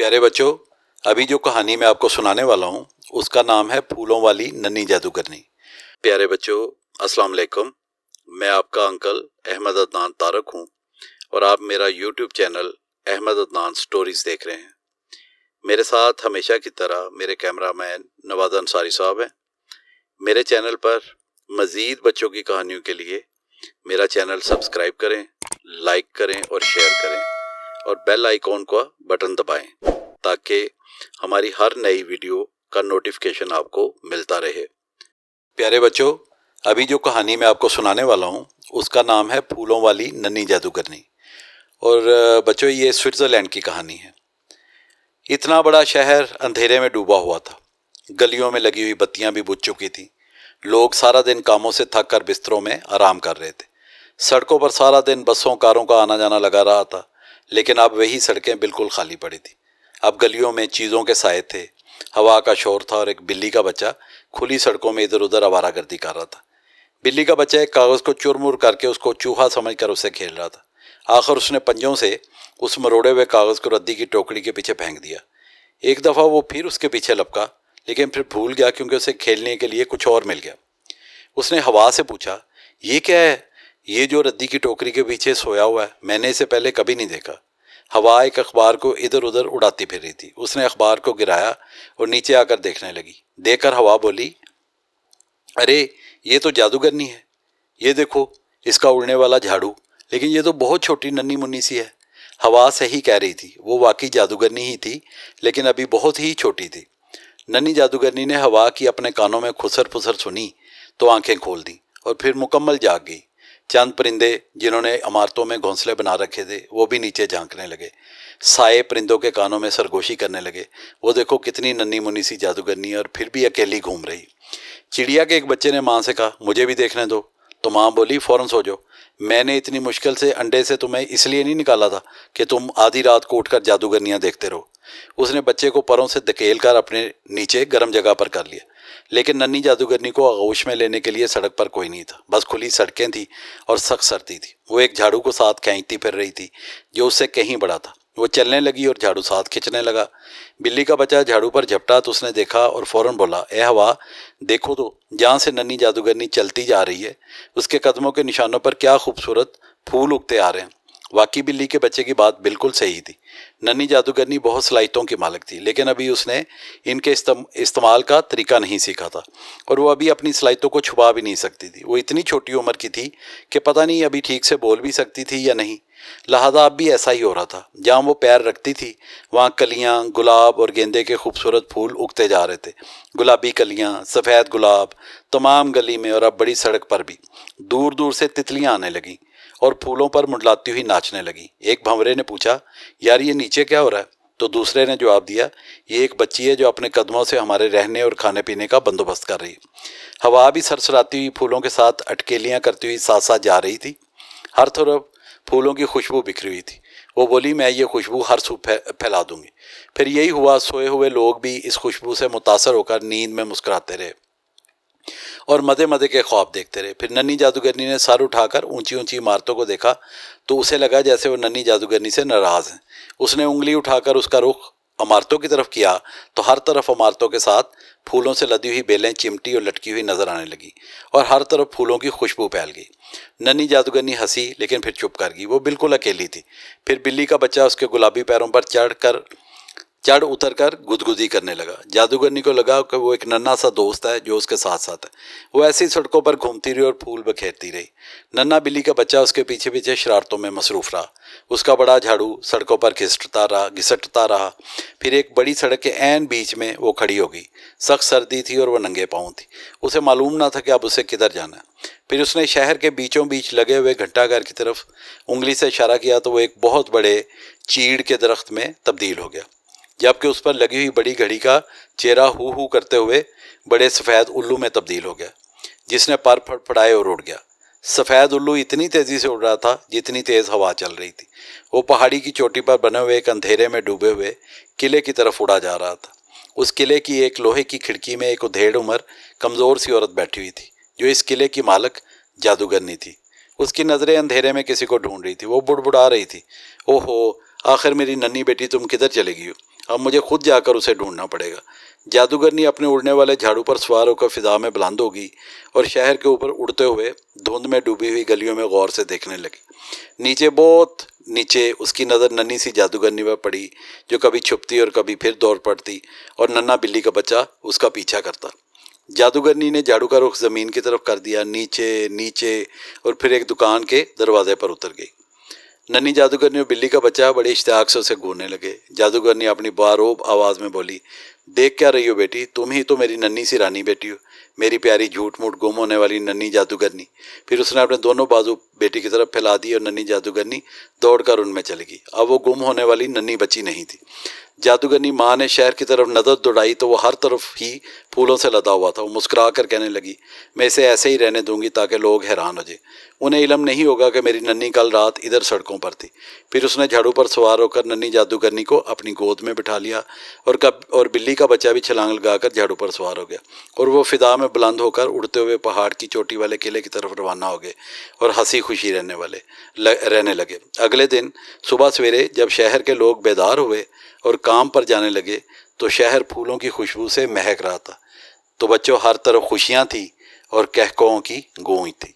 प्यारे बच्चों, अभी जो कहानी मैं आपको सुनाने वाला हूँ उसका नाम है फूलों वाली नन्ही जादूगरनी। प्यारे बच्चों, अस्सलाम वालेकुम। मैं आपका अंकल अहमद अदनान तारक हूँ और आप मेरा YouTube channel Ahmed Adnan stories देख रहे हैं। मेरे साथ हमेशा की तरह मेरे कैमरामैन नवाज अंसारी साहब हैं। मेरे चैनल पर मज़ीद बच्चों की कहानियों के लिए मेरा चैनल सब्सक्राइब करें, लाइक करें और शेयर करें और बेल आइकॉन का बटन दबाएं ताकि हमारी हर नई वीडियो का नोटिफिकेशन आपको मिलता रहे। प्यारे बच्चों, अभी जो कहानी मैं आपको सुनाने वाला हूँ उसका नाम है फूलों वाली नन्ही जादूगरनी। और बच्चों, ये स्विट्ज़रलैंड की कहानी है। इतना बड़ा शहर अंधेरे में डूबा हुआ था। गलियों में लगी हुई बत्तियां भी बुझ चुकी थीं। लोग सारा दिन कामों से थक कर बिस्तरों में आराम कर रहे थे। सड़कों पर सारा दिन बसों कारों का आना जाना लगा रहा था, लेकिन अब वही सड़कें बिल्कुल खाली पड़ी थी। अब गलियों में चीज़ों के साए थे, हवा का शोर था और एक बिल्ली का बच्चा खुली सड़कों में इधर उधर आवारागर्दी कर रहा था। बिल्ली का बच्चा एक कागज़ को चुरमुर करके उसको चूहा समझकर उसे खेल रहा था। आखिर उसने पंजों से उस मरोड़े हुए कागज़ को रद्दी की टोकरी के पीछे फेंक दिया। एक दफ़ा वो फिर उसके पीछे लपका, लेकिन फिर भूल गया क्योंकि उसे खेलने के लिए कुछ और मिल गया। उसने हवा से पूछा, ये क्या है? ये जो रद्दी की टोकरी के पीछे सोया हुआ है, मैंने इसे पहले कभी नहीं देखा। हवा एक अखबार को इधर उधर उड़ाती फिर रही थी। उसने अखबार को गिराया और नीचे आकर देखने लगी। देखकर हवा बोली, अरे ये तो जादूगरनी है। ये देखो इसका उड़ने वाला झाड़ू, लेकिन ये तो बहुत छोटी नन्ही मुन्नी सी है। हवा सही कह रही थी, वो वाकई जादूगरनी ही थी, लेकिन अभी बहुत ही छोटी थी। नन्ही जादूगरनी ने हवा की अपने कानों में खुसर फुसर सुनी तो आंखें खोल दी और फिर मुकम्मल जाग गई। चंद परिंदे जिन्होंने इमारतों में घोंसले बना रखे थे वो भी नीचे झांकने लगे। साए परिंदों के कानों में सरगोशी करने लगे, वो देखो कितनी नन्ही मुन्नी सी जादूगरनी और फिर भी अकेली घूम रही। चिड़िया के एक बच्चे ने माँ से कहा, मुझे भी देखने दो। तो माँ बोली, फ़ौरन सो जाओ। मैंने इतनी मुश्किल से अंडे से तुम्हें इसलिए नहीं निकाला था कि तुम आधी रात को उठकर जादूगरनियाँ देखते रहो। उसने बच्चे को परों से धकेल कर अपने नीचे गर्म जगह पर कर लिया, लेकिन नन्ही जादूगरनी को आगोश में लेने के लिए सड़क पर कोई नहीं था। बस खुली सड़कें थी और सख्त सर्दी थी। वो एक झाड़ू को साथ खींचती फिर रही थी जो उससे कहीं बड़ा था। वो चलने लगी और झाड़ू साथ खींचने लगा। बिल्ली का बच्चा झाड़ू पर झपटा तो उसने देखा और फौरन बोला, ए हवा, देखो तो जहाँ से नन्ही जादूगरनी चलती जा रही है उसके कदमों के निशानों पर क्या खूबसूरत फूल उगते आ रहे हैं। वाकई बिल्ली के बच्चे की बात बिल्कुल सही थी। नन्ही जादूगरनी बहुत सलाहियतों की मालिक थी, लेकिन अभी उसने इनके इस्तेमाल का तरीका नहीं सीखा था और वो अभी अपनी सलाहियतों को छुपा भी नहीं सकती थी। वो इतनी छोटी उम्र की थी कि पता नहीं अभी ठीक से बोल भी सकती थी या नहीं। लिहाजा अब भी ऐसा ही हो रहा था। जहाँ वो पैर रखती थी वहाँ कलियाँ, गुलाब और गेंदे के खूबसूरत फूल उगते जा रहे थे। गुलाबी कलियाँ, सफ़ेद गुलाब तमाम गली में, और अब बड़ी सड़क पर भी दूर दूर से तितलियाँ आने लगीं और फूलों पर मुंडलाती हुई नाचने लगी। एक भंवरे ने पूछा, यार ये नीचे क्या हो रहा है? तो दूसरे ने जवाब दिया, ये एक बच्ची है जो अपने कदमों से हमारे रहने और खाने पीने का बंदोबस्त कर रही है। हवा भी सरसराती हुई फूलों के साथ अटकेलियाँ करती हुई साथ साथ जा रही थी। हर तरफ फूलों की खुशबू बिखरी हुई थी। वो बोली, मैं ये खुशबू हर सू फैला दूंगी। फिर यही हुआ। सोए हुए लोग भी इस खुशबू से मुतासर होकर नींद में मुस्कुराते रहे और मदे मदे के ख्वाब देखते रहे। फिर नन्ही जादूगरनी ने सर उठाकर ऊंची ऊंची इमारतों को देखा तो उसे लगा जैसे वो नन्ही जादूगरनी से नाराज़ है। उसने उंगली उठाकर उसका रुख इमारतों की तरफ किया तो हर तरफ इमारतों के साथ फूलों से लदी हुई बेलें चिमटी और लटकी हुई नजर आने लगी और हर तरफ फूलों की खुशबू फैल गई। नन्ही जादूगरनी हंसी, लेकिन फिर चुप कर गई। वो बिल्कुल अकेली थी। फिर बिल्ली का बच्चा उसके गुलाबी पैरों पर चढ़ उतर कर गुदगुदी करने लगा। जादूगरनी को लगा कि वो एक नन्हा सा दोस्त है जो उसके साथ साथ है। वो ऐसी सड़कों पर घूमती रही और फूल बखेरती रही। नन्हा बिल्ली का बच्चा उसके पीछे पीछे शरारतों में मसरूफ रहा। उसका बड़ा झाड़ू सड़कों पर घिसटता रहा। फिर एक बड़ी सड़क के ऐन बीच में वो खड़ी हो गई। सख्त सर्दी थी और वो नंगे पाँव थी। उसे मालूम ना था कि अब उसे किधर जाना है। फिर उसने शहर के बीचों बीच लगे हुए घंटाघर की तरफ उंगली से इशारा किया तो वो एक बहुत बड़े चीड़ के दरख्त में तब्दील हो गया, जबकि उस पर लगी हुई बड़ी घड़ी का चेहरा हू हू करते हुए बड़े सफ़ेद उल्लू में तब्दील हो गया, जिसने पर फड़फड़ाए और उड़ गया। सफ़ेद उल्लू इतनी तेज़ी से उड़ रहा था जितनी तेज़ हवा चल रही थी। वो पहाड़ी की चोटी पर बने हुए एक अंधेरे में डूबे हुए किले की तरफ उड़ा जा रहा था। उस किले की एक लोहे की खिड़की में एक उधेड़ उम्र कमज़ोर सी औरत बैठी हुई थी, जो इस किले की मालिक जादूगरनी थी। उसकी नज़रें अंधेरे में किसी को ढूंढ रही थी। वो बुड़बुड़ा रही थी, ओहो, आखिर मेरी नन्ही बेटी तुम किधर चली गई हो? اب مجھے خود جا کر اسے ڈھونڈنا پڑے گا۔ جادوگرنی اپنے اڑنے والے جھاڑو پر سوار ہو کر فضا میں بلند ہوگی اور شہر کے اوپر اڑتے ہوئے دھند میں ڈوبی ہوئی گلیوں میں غور سے دیکھنے لگی۔ نیچے، بہت نیچے، اس کی نظر ننھی سی جادوگرنی پر پڑی، جو کبھی چھپتی اور کبھی پھر دوڑ پڑتی اور ننھا بلی کا بچہ اس کا پیچھا کرتا۔ جادوگرنی نے جھاڑو کا رخ زمین کی طرف کر دیا، نیچے نیچے، اور پھر ایک دکان کے دروازے پر اتر گئی۔ ننھی جادوگرنی اور بلی کا بچہ بڑے اشتیاق سے اسے گھورنے لگے۔ جادوگرنی اپنی باروب آواز میں بولی، دیکھ کیا رہی ہو بیٹی؟ تم ہی تو میری ننھی سی رانی بیٹی ہو، میری پیاری جھوٹ موٹ گم ہونے والی ننھی جادوگرنی۔ پھر اس نے اپنے دونوں بازو بیٹی کی طرف پھیلا دی اور ننھی جادوگرنی دوڑ کر ان میں چلی گئی۔ اب وہ گم ہونے والی ننھی بچی نہیں تھی۔ جادوگرنی ماں نے شہر کی طرف نظر دوڑائی تو وہ ہر طرف ہی پھولوں سے لدا ہوا تھا۔ وہ مسکرا کر کہنے لگی، میں اسے ایسے ہی رہنے دوں گی تاکہ لوگ حیران ہو جائیں، انہیں علم نہیں ہوگا کہ میری ننھی کل رات ادھر سڑکوں پر تھی۔ پھر اس نے جھاڑو پر سوار ہو کر ننھی جادوگرنی کو اپنی گود میں بٹھا لیا اور بلی کا بچہ بھی چھلانگ لگا کر جھاڑو پر سوار ہو گیا، اور وہ فضا میں بلند ہو کر اڑتے ہوئے پہاڑ کی چوٹی والے قلعے کی طرف روانہ ہو گئے اور ہنسی خوشی رہنے لگے۔ اگلے دن صبح سویرے جب شہر کے لوگ بیدار ہوئے اور کام پر جانے لگے تو شہر پھولوں کی خوشبو سے مہک رہا تھا۔ تو بچوں، ہر طرف خوشیاں تھیں اور کہکہوں کی گونج تھی۔